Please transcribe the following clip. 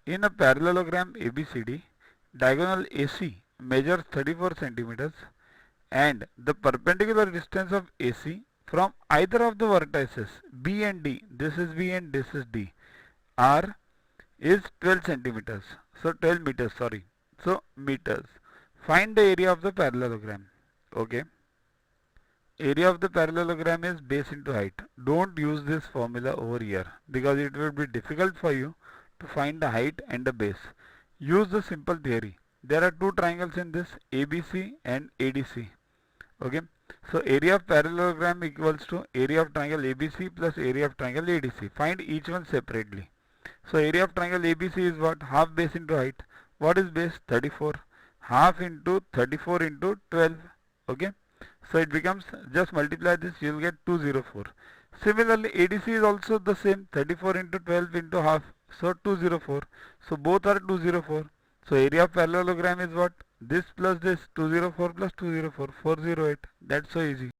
In a parallelogram ABCD, diagonal AC measures 34 centimeters and the perpendicular distance of AC from either of the vertices B and D, this is B and this is D, R is 12 centimeters. So 12 meters, sorry. So meters. Find the area of the parallelogram. Okay. Area of the parallelogram is base into height. Don't use this formula over here because it will be difficult for you to find the height and the base. Use the simple theory. There are two triangles in this, ABC and ADC. Okay. So area of parallelogram equals to area of triangle ABC plus area of triangle ADC. Find each one separately. So area of triangle ABC is what? Half base into height. What is base? 34. Half into 34 into 12. Okay. So it becomes, just multiply this, you will get 204. Similarly, ADC is also the same, 34 into 12 into half. So 204. So both are 204. So area of parallelogram is what? This plus this, 204 plus 204, 408. That's so easy.